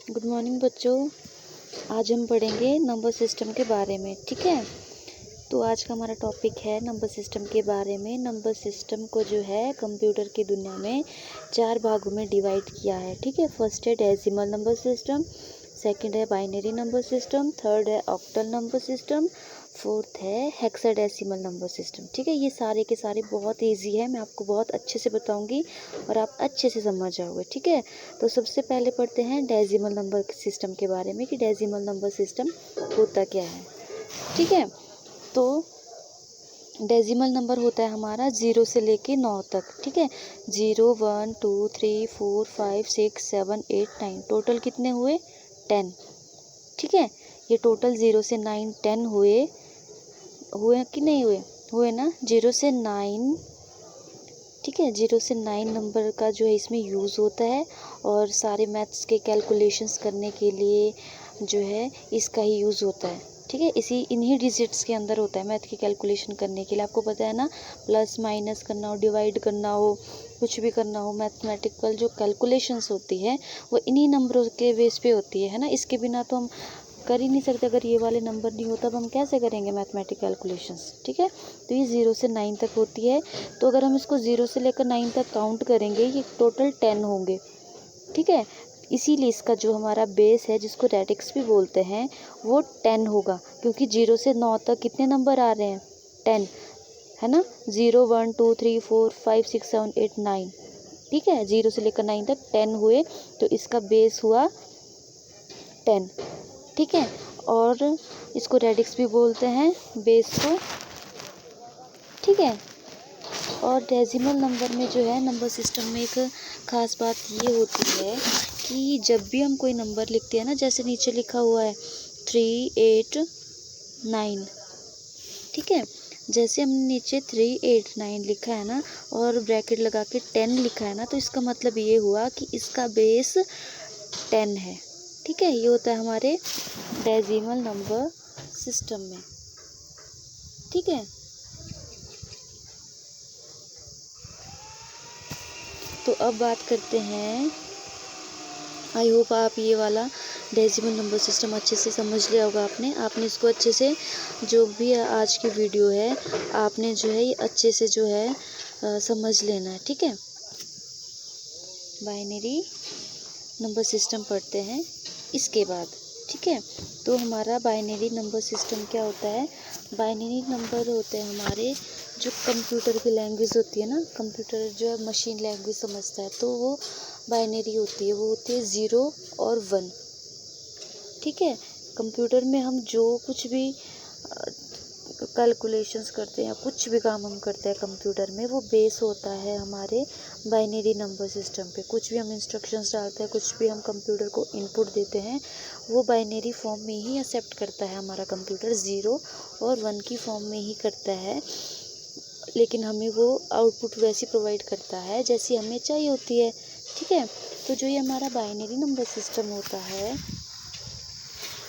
Good morning बच्चों। आज हम पढ़ेंगे नंबर सिस्टम के बारे में। ठीक है, तो आज का हमारा टॉपिक है नंबर सिस्टम के बारे में। नंबर सिस्टम को जो है कंप्यूटर की दुनिया में 4 भागों में डिवाइड किया है। ठीक है, फर्स्ट है डेसिमल नंबर सिस्टम, सेकंड है बाइनरी नंबर सिस्टम, थर्ड है ऑक्टल नंबर सिस्टम, फोर्थ है हेक्साडेसिमल नंबर सिस्टम। ठीक है, ये सारे के सारे बहुत इजी है, मैं आपको बहुत अच्छे से बताऊंगी और आप अच्छे से समझ जाओगे। ठीक है, तो सबसे पहले पढ़ते हैं डेसिमल नंबर सिस्टम के बारे में कि डेसिमल नंबर सिस्टम होता क्या है। ठीक है, तो डेसिमल नंबर होता है हमारा 0 से लेके 9 तक। ठीक है, 0 1 2 3 4 5 6 7 8 9, टोटल कितने हुए? 10। ठीक है, ये टोटल 0 से 9 10 हुए कि नहीं हुए? हुए ना, 0 से 9। ठीक है, 0 से 9 नंबर का जो है इसमें यूज़ होता है और सारे मैथ्स के कैलकुलेशंस करने के लिए जो है इसका ही यूज़ होता है। ठीक है, इन्हीं डिजिट्स के अंदर होता है मैथ की कैलकुलेशन करने के लिए। आपको पता है ना, प्लस माइनस करना हो, डिवाइड करना हो, कुछ भी करना हो, मैथमेटिकल जो कैलकुलेशंस होती है वो इन्हीं नंबरों के बेस पे होती है ना। इसके बिना तो हम कर ही नहीं सकते। अगर ये वाले नंबर नहीं होता तो हम कैसे करेंगे मैथमेटिकल कैलकुलेशंस। ठीक है, तो ये 0 से 9 तक होती है। तो अगर हम इसको 0 से लेकर 9 तक काउंट करेंगे, ये टोटल 10 होंगे। ठीक है, इसीलिए इसका जो हमारा बेस है, जिसको रेडिक्स भी बोलते हैं, वो 10 होगा, क्योंकि 0 से 9 तक कितने नंबर आ रहे हैं? 10 है ना। 0 1 2 3 4 5 6 7 8 9। ठीक है, 0 से लेकर 9 तक 10 हुए, तो इसका बेस हुआ 10। ठीक है, और इसको रेडिक्स भी बोलते हैं, बेस को। ठीक है, और डेसिमल नंबर में जो है नंबर सिस्टम में एक ख़ास बात ये होती है कि जब भी हम कोई नंबर लिखते हैं ना, जैसे नीचे लिखा हुआ है 3 8 9। ठीक है, जैसे हमने नीचे 3 8 9 लिखा है ना और ब्रैकेट लगा के 10 लिखा है ना, तो इसका मतलब ये हुआ कि इसका बेस 10 है। ठीक है, ये होता है हमारे डेसिमल नंबर सिस्टम में। ठीक है, तो अब बात करते हैं, आई होप आप ये वाला डेसिमल नंबर सिस्टम अच्छे से समझ लिया होगा। आपने इसको अच्छे से, जो भी आज की वीडियो है आपने जो है ये अच्छे से जो है समझ लेना है। ठीक है, बाइनरी नंबर सिस्टम पढ़ते हैं इसके बाद। ठीक है, तो हमारा बाइनरी नंबर सिस्टम क्या होता है? बाइनरी नंबर होते हैं हमारे, जो कंप्यूटर की लैंग्वेज होती है ना, कंप्यूटर जो है मशीन लैंग्वेज समझता है, तो वो बाइनरी होती है। वो होती है 0 और 1। ठीक है, कंप्यूटर में हम जो कुछ भी कैलकुलेशंस करते हैं, कुछ भी काम हम करते हैं कंप्यूटर में, वो बेस होता है हमारे बाइनरी नंबर सिस्टम पे। कुछ भी हम इंस्ट्रक्शंस डालते हैं, कुछ भी हम कंप्यूटर को इनपुट देते हैं, वो बाइनरी फॉर्म में ही एक्सेप्ट करता है हमारा कंप्यूटर। 0 और 1 की फॉर्म में ही करता है, लेकिन हमें वो आउटपुट वैसी प्रोवाइड करता है जैसी हमें चाहिए होती है। ठीक है, तो जो ये हमारा बाइनरी नंबर सिस्टम होता है,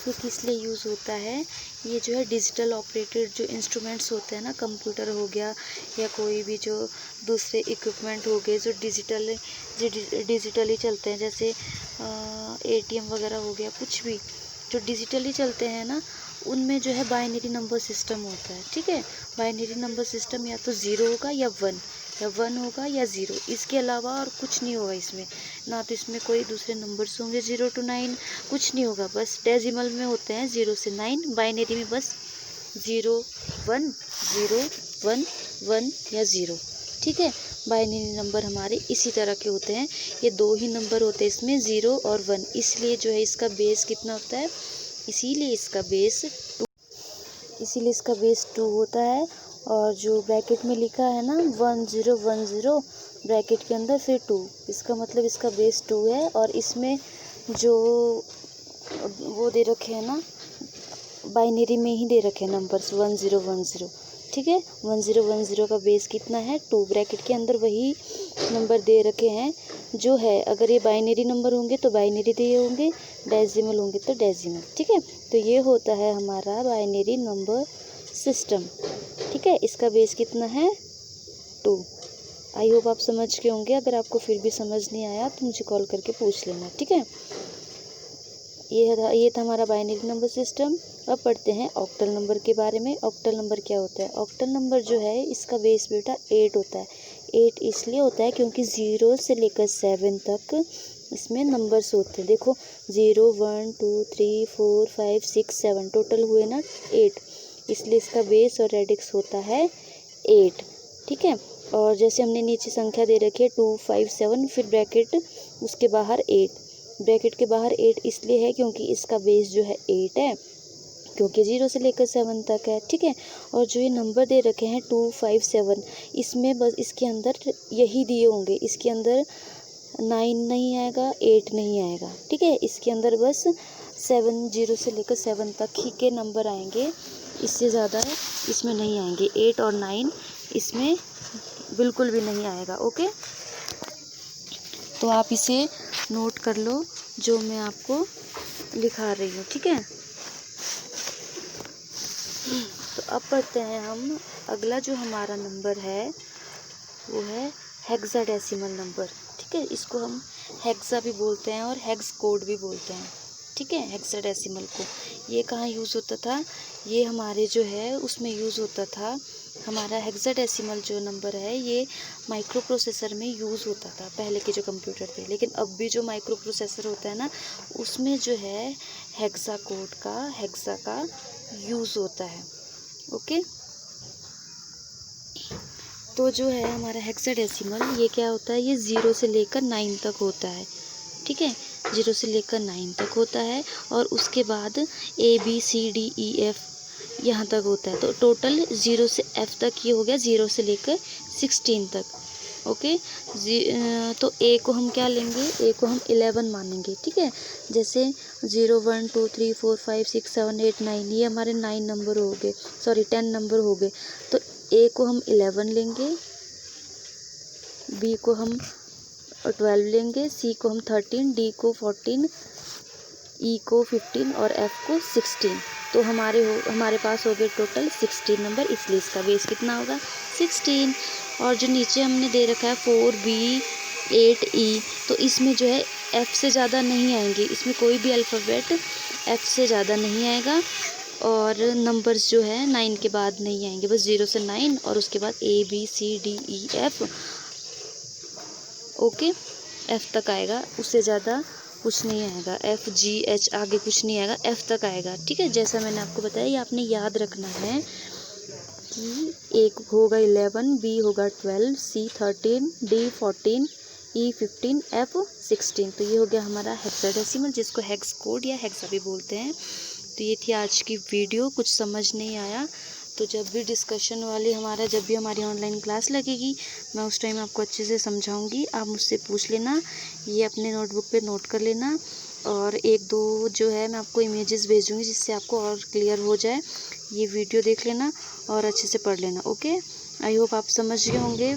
ये किस लिए यूज़ होता है? ये जो है डिजिटल ऑपरेटेड जो इंस्ट्रूमेंट्स होते हैं ना, कंप्यूटर हो गया या कोई भी जो दूसरे इक्विपमेंट हो गए जो डिजिटली चलते हैं, जैसे ATM वगैरह हो गया, कुछ भी जो डिजिटली चलते हैं ना, उनमें जो है बाइनरी नंबर सिस्टम होता है। ठीक है, बाइनरी नंबर सिस्टम या तो 0 होगा या 1, या 1 होगा या 0, इसके अलावा और कुछ नहीं होगा इसमें। ना तो इसमें कोई दूसरे नंबर्स होंगे 0 to 9, कुछ नहीं होगा। बस डेसिमल में होते हैं 0 से 9, बाइनरी में बस 0 1 0 1 1 या 0। ठीक है, बाइनरी नंबर हमारे इसी तरह के होते हैं। ये दो ही नंबर होते हैं इसमें, 0 और 1, इसलिए जो है इसका बेस कितना होता है? इसीलिए इसका बेस 2 होता है। और जो ब्रैकेट में लिखा है ना 1 0 1 0, ब्रैकेट के अंदर फिर 2, इसका मतलब इसका बेस 2 है। और इसमें जो वो दे रखे हैं ना, बाइनरी में ही दे रखे हैं नंबर्स 1 0 1 0। ठीक है, 1 0 1 0 का बेस कितना है? 2। ब्रैकेट के अंदर वही नंबर दे रखे हैं जो है। अगर ये बाइनरी नंबर होंगे तो बाइनरी दिए होंगे, डेसिमल होंगे तो डेसिमल। ठीक है, तो ये होता है हमारा बाइनरी नंबर सिस्टम। ठीक है, इसका बेस कितना है? 2। आई होप आप समझ के होंगे। अगर आपको फिर भी समझ नहीं आया तो मुझे कॉल करके पूछ लेना। ठीक है, ये था हमारा बाइनरी नंबर सिस्टम। अब पढ़ते हैं ऑक्टल नंबर के बारे में। ऑक्टल नंबर क्या होता है? ऑक्टल नंबर जो है इसका बेस बेटा 8 होता है। 8 इसलिए होता है क्योंकि 0 से लेकर 7 तक इसमें नंबर्स होते हैं। देखो 0 1 2 3 4 5 6 7 टोटल हुए ना 8, इसलिए इसका बेस और रेडिक्स होता है 8। ठीक है। और जैसे हमने नीचे संख्या दे रखी है 2 5 7, फिर ब्रैकेट उसके बाहर 8। ब्रैकेट के बाहर 8 इसलिए है क्योंकि इसका बेस जो है 8 है, क्योंकि 0 से लेकर 7 तक है। ठीक है। और जो ये नंबर दे रखे हैं 2 5 7, इसमें बस इसके अंदर यही दिए होंगे। इसके अंदर 9 नहीं आएगा, 8 नहीं आएगा। ठीक है। इसके अंदर बस 7, 0 से लेकर 7 तक ही के नंबर आएंगे, इससे ज़्यादा इसमें नहीं आएंगे। 8 और 9 इसमें बिल्कुल भी नहीं आएगा। ओके, तो आप इसे नोट कर लो जो मैं आपको लिखा रही हूँ। ठीक है। तो अब पढ़ते हैं हम अगला जो हमारा नंबर है वो है हेक्साडेसिमल नंबर। ठीक है। इसको हम हेक्सा भी बोलते हैं और हेक्स कोड भी बोलते हैं। ठीक है। हेक्साडेसिमल को ये कहाँ यूज़ होता था? ये हमारे जो है उसमें यूज़ होता था। हमारा हेक्साडेसिमल जो नंबर है ये माइक्रो प्रोसेसर में यूज़ होता था पहले के जो कंप्यूटर थे। लेकिन अब भी जो माइक्रो प्रोसेसर होता है ना उसमें जो है हेक्सा कोड का, हेक्सा का यूज़ होता है। ओके, तो जो है हमारा हेक्साडेसिमल ये क्या होता है? ये 0 से लेकर 9 तक होता है। ठीक है। 0 से लेकर 9 तक होता है और उसके बाद ABCDEF यहाँ तक होता है। तो टोटल 0 से F तक ये हो गया, 0 से लेकर 16 तक। ओके, तो A को हम क्या लेंगे? A को हम 11 मानेंगे। ठीक है। जैसे 0 1 2 3 4 5 6 7 8 9 ये हमारे 9 नंबर हो गए, सॉरी 10 नंबर हो गए। तो A को हम 11 लेंगे, B को हम 12 लेंगे, C को हम 13, D को 14, E को 15 और F को 16। तो हमारे पास हो गए टोटल 16 नंबर, इसलिए इसका बेस कितना होगा? 16। और जो नीचे हमने दे रखा है 4B 8E, तो इसमें जो है F से ज़्यादा नहीं आएंगे। इसमें कोई भी अल्फ़ाबेट F से ज़्यादा नहीं आएगा और नंबर्स जो है 9 के बाद नहीं आएंगे, बस 0 से 9 और उसके बाद ABCDEF। ओके, F तक आएगा, उससे ज़्यादा कुछ नहीं आएगा। FGH आगे कुछ नहीं आएगा, F तक आएगा। ठीक है। जैसा मैंने आपको बताया ये आपने याद रखना है कि एक होगा 11, B होगा 12, C 13, D 14, E 15, F 16। तो ये हो गया हमारा हेक्साडेसिमल, जिसको हेक्स कोड या हेक्सा भी बोलते हैं। तो ये थी आज की वीडियो। कुछ समझ नहीं आया तो जब भी डिस्कशन वाली जब भी हमारी ऑनलाइन क्लास लगेगी मैं उस टाइम आपको अच्छे से समझाऊंगी। आप मुझसे पूछ लेना, ये अपने नोटबुक पे नोट कर लेना और 1-2 जो है मैं आपको इमेजेस भेजूंगी जिससे आपको और क्लियर हो जाए। ये वीडियो देख लेना और अच्छे से पढ़ लेना। ओके, आई होप आप समझ गए होंगे,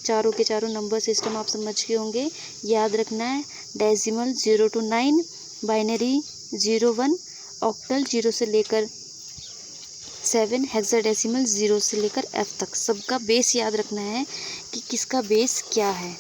चारों के चारों नंबर सिस्टम आप समझ गए होंगे। याद रखना है डेसिमल 0 to 9, बाइनरी 0 1, ऑक्टल 0 से लेकर 7, हेक्साडेसिमल 0 से लेकर F तक। सबका बेस याद रखना है कि किसका बेस क्या है।